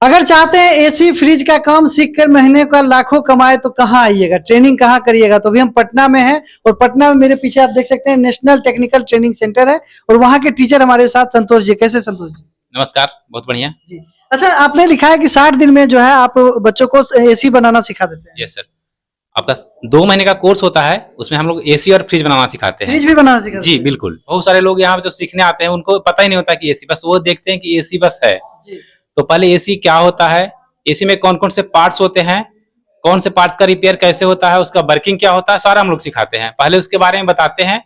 अगर चाहते हैं एसी फ्रिज का काम सीख कर महीने का लाखों कमाए तो कहाँ आइएगा, ट्रेनिंग कहाँ करिएगा? तो अभी हम पटना में हैं और पटना में मेरे पीछे आप देख सकते हैं नेशनल टेक्निकल ट्रेनिंग सेंटर है और वहाँ के टीचर हमारे साथ संतोष जी। कैसे संतोष जी? नमस्कार, बहुत बढ़िया जी। अच्छा, आपने लिखा है कि 60 दिन में जो है आप बच्चों को एसी बनाना सिखा देते हैं। Yes sir. आपका 2 महीने का कोर्स होता है, उसमें हम लोग एसी और फ्रिज बनाना सिखाते हैं। फ्रिज भी बनाना सिखाते जी हैं? बिल्कुल। बहुत सारे लोग यहाँ पे जो सीखने आते हैं उनको पता ही नहीं होता कि एसी, बस वो देखते हैं कि एसी बस है। जी। तो पहले एसी क्या होता है, एसी में कौन कौन से पार्ट्स होते हैं, कौन से पार्ट्स का रिपेयर कैसे होता है, उसका वर्किंग क्या होता है, सारा हम लोग सिखाते हैं। पहले उसके बारे में बताते हैं,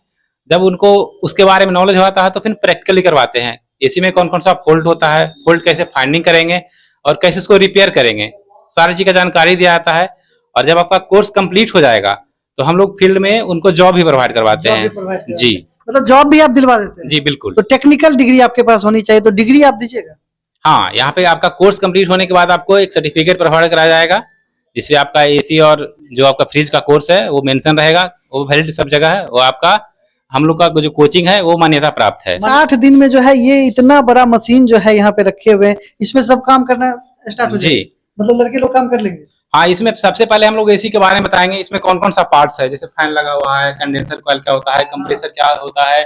जब उनको उसके बारे में नॉलेज होता है तो फिर प्रैक्टिकली करवाते हैं। एसी में कौन कौन सा फॉल्ट होता है, फॉल्ट कैसे फाइंडिंग करेंगे और कैसे उसको रिपेयर करेंगे, सारी चीज का जानकारी दिया जाता है। और जब आपका कोर्स कंप्लीट हो जाएगा तो हम लोग फील्ड में उनको जॉब भी प्रोवाइड करवाते हैं। जी, मतलब जॉब भी आप दिलवा देते हैं? जी बिल्कुल। तो टेक्निकल डिग्री आपके पास होनी चाहिए, तो डिग्री आप दीजिएगा? हाँ, यहाँ पे आपका कोर्स कंप्लीट होने के बाद आपको एक सर्टिफिकेट प्रोवाइड कराया जाएगा, जिसमें आपका एसी और जो आपका फ्रिज का कोर्स है वो मेंशन रहेगा, वो वैलिड सब जगह है। वो आपका हम लोग का जो कोचिंग है वो मान्यता प्राप्त है। 60 दिन में जो है ये इतना बड़ा मशीन जो है यहाँ पे रखे हुए हैं, इसमें सब काम करना स्टार्ट हो जाएगा? जी, मतलब लड़के लोग काम कर लेंगे? हाँ, इसमें सबसे पहले हम लोग एसी के बारे में बताएंगे। इसमें कौन कौन सा पार्ट्स है, जैसे फैन लगा हुआ है, कंडेंसर कॉइल क्या होता है, कंप्रेसर क्या होता है,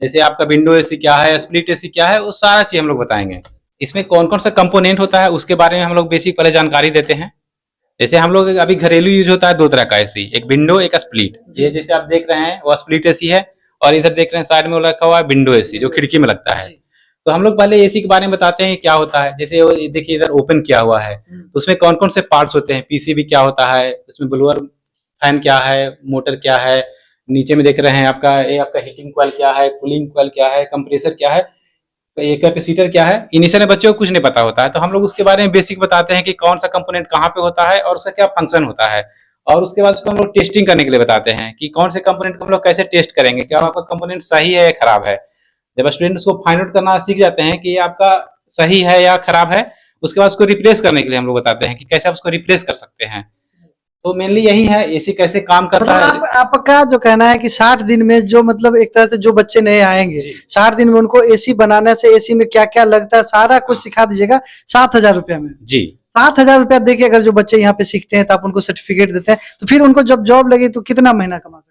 जैसे आपका विंडो एसी क्या है, स्प्लिट एसी क्या है, वो सारा चीज हम लोग बताएंगे। इसमें कौन कौन सा कंपोनेंट होता है उसके बारे में हम लोग बेसिक पहले जानकारी देते हैं। जैसे हम लोग अभी घरेलू यूज होता है 2 तरह का एसी, एक विंडो एक स्प्लिट। ये जैसे आप देख रहे हैं वो स्प्लिट एसी है, और इधर देख रहे हैं साइड में वो रखा हुआ है विंडो एसी, जो खिड़की में लगता है। तो हम लोग पहले एसी के बारे में बताते हैं क्या होता है। जैसे देखिए इधर ओपन किया हुआ है, तो उसमें कौन कौन से पार्ट्स होते हैं, पीसीबी क्या होता है, उसमें ब्लोअर फैन क्या है, मोटर क्या है, नीचे में देख रहे हैं आपका हीटिंग कॉइल क्या है, कूलिंग कॉइल क्या है, कंप्रेसर क्या है, ये कैपेसिटर क्या है। इनिशियल में बच्चों को कुछ नहीं पता होता है, तो हम लोग उसके बारे में बेसिक बताते हैं कि कौन सा कंपोनेंट कहाँ पे होता है और उसका क्या फंक्शन होता है। और उसके बाद उसको हम लोग टेस्टिंग करने के लिए बताते हैं कि कौन से कंपोनेंट को हम लोग कैसे टेस्ट करेंगे, क्या आपका कंपोनेंट सही है या खराब है। जब स्टूडेंट उसको फाइंड आउट करना सीख जाते हैं कि ये आपका सही है या खराब है, उसके बाद उसको रिप्लेस करने के लिए हम लोग बताते हैं कि कैसे आप उसको रिप्लेस कर सकते हैं। तो मेनली यही है एसी कैसे काम करता है। आपका जो कहना है कि 60 दिन में जो मतलब एक तरह से जो बच्चे नए आएंगे 60 दिन में उनको एसी बनाने से एसी में क्या क्या लगता है सारा कुछ सिखा दीजिएगा 7,000 रुपया में? जी, 7,000 रुपया देके अगर जो बच्चे यहाँ पे सीखते हैं तो आप उनको सर्टिफिकेट देते हैं, तो फिर उनको जब जॉब लगे तो कितना महीना कमा सकते हैं?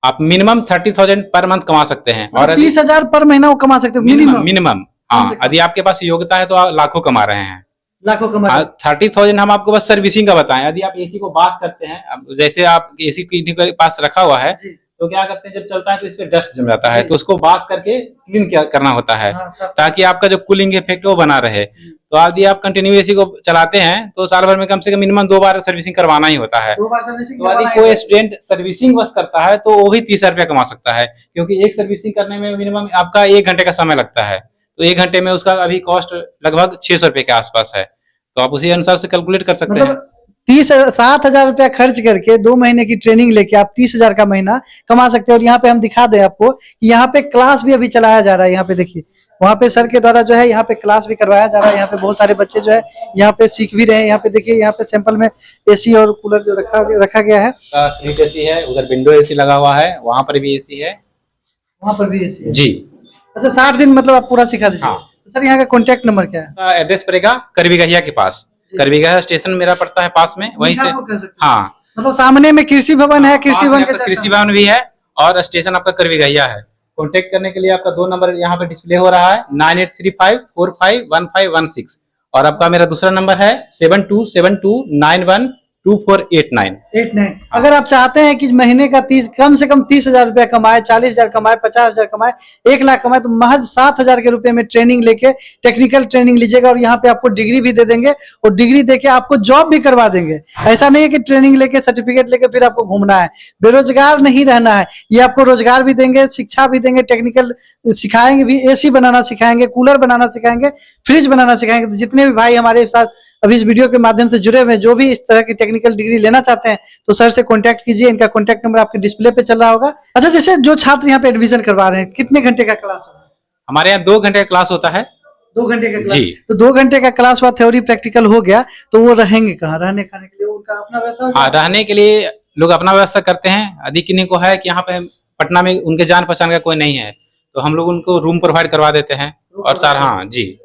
आप मिनिमम 30,000 पर मंथ कमा सकते हैं। और 30,000 पर महीना वो कमा सकते हैं मिनिमम? मिनिमम, हाँ। यदि आपके पास योग्यता है तो आप लाखों कमा रहे हैं। लाखों कमा? 30,000 हम आपको बस सर्विसिंग का बताएं। यदि आप एसी को बात करते हैं, अब जैसे आप एसी के पास रखा हुआ है तो क्या करते हैं, जब चलता है तो इस पे डस्ट जम जाता है, तो उसको बात करके क्लीन करना होता है, ताकि आपका जो कूलिंग इफेक्ट वो बना रहे। तो यदि आप कंटिन्यू एसी को चलाते हैं तो साल भर में कम से कम मिनिमम 2 बार सर्विसिंग करवाना ही होता है। 2 बार सर्विसिंग? तो यदि कोई स्टूडेंट सर्विसिंग बस करता है तो वो भी 30,000 रुपया कमा सकता है, क्योंकि एक सर्विसिंग करने में मिनिमम आपका 1 घंटे का समय लगता है। तो 1 घंटे में उसका अभी कॉस्ट लगभग 600 रुपये के आसपास है, तो आप उसी अनुसार से कैलकुलेट कर सकते हैं। 7,000 रुपया खर्च करके 2 महीने की ट्रेनिंग लेके आप 30,000 का महीना कमा सकते हैं। और यहाँ पे हम दिखा दें आपको कि यहाँ पे क्लास भी अभी चलाया जा रहा है। यहाँ पे देखिए वहाँ पे सर के द्वारा जो है यहाँ पे क्लास भी करवाया जा रहा है। यहाँ पे बहुत सारे बच्चे जो है यहाँ पे सीख भी रहे हैं। यहाँ पे देखिए यहाँ पे सैंपल में एसी और कूलर जो रखा गया है। स्प्लिट एसी है, उधर विंडो एसी लगा हुआ है, वहाँ पर भी एसी है, वहाँ पर भी एसी है। जी। अच्छा, 60 दिन मतलब आप पूरा सिखा दीजिए? हाँ। सर यहाँ का कॉन्टेक्ट नंबर क्या है? एड्रेस पड़ेगा करवीगहिया के पास, करवीगहिया स्टेशन मेरा पड़ता है पास में, वहीं से। हाँ, मतलब सामने में कृषि भवन है, कृषि भवन भी है और स्टेशन आपका करवीगहिया है। कॉन्टेक्ट करने के लिए आपका 2 नंबर यहाँ पे डिस्प्ले हो रहा है, 9835451516, और आपका मेरा दूसरा नंबर है 7272912489। अगर आप चाहते हैं कि महीने का कम से कम 30,000 रुपया कमाए, 40,000 कमाए, 50,000 कमाए, 1 लाख कमाए, तो महज 7,000 के रुपए में ट्रेनिंग लेके टेक्निकल ट्रेनिंग लीजिएगा और यहाँ पे आपको डिग्री भी दे देंगे और डिग्री देके आपको जॉब भी करवा देंगे। ऐसा नहीं है कि ट्रेनिंग लेके सर्टिफिकेट लेके फिर आपको घूमना है, बेरोजगार नहीं रहना है। ये आपको रोजगार भी देंगे, शिक्षा भी देंगे, टेक्निकल सिखाएंगे भी, एसी बनाना सिखाएंगे, कूलर बनाना सिखाएंगे, फ्रिज बनाना सिखाएंगे। तो जितने भी भाई हमारे साथ अभी इस वीडियो के माध्यम से जुड़े हुए हैं, जो भी इस तरह की टेक्निकल डिग्री लेना चाहते हैं तो सर से कांटेक्ट कीजिए। इनका कांटेक्ट नंबर आपके डिस्प्ले पे चल रहा होगा। अच्छा, जैसे जो छात्र यहाँ पे एडमिशन करवा रहे हैं, कितने घंटे का क्लास होगा? हमारे यहाँ 2 घंटे का क्लास होता है। 2 घंटे का क्लास? जी। तो 2 घंटे का क्लास हुआ, थ्योरी प्रैक्टिकल हो गया, तो वो रहेंगे कहाँ? रहने खाने के लिए उनका अपना व्यवस्था? हाँ, रहने के लिए लोग अपना व्यवस्था करते हैं। यदि किन्हीं को है कि यहाँ पे पटना में उनके जान पहचान का कोई नहीं है तो हम लोग उनको रूम प्रोवाइड करवा देते हैं। और सर, हाँ जी।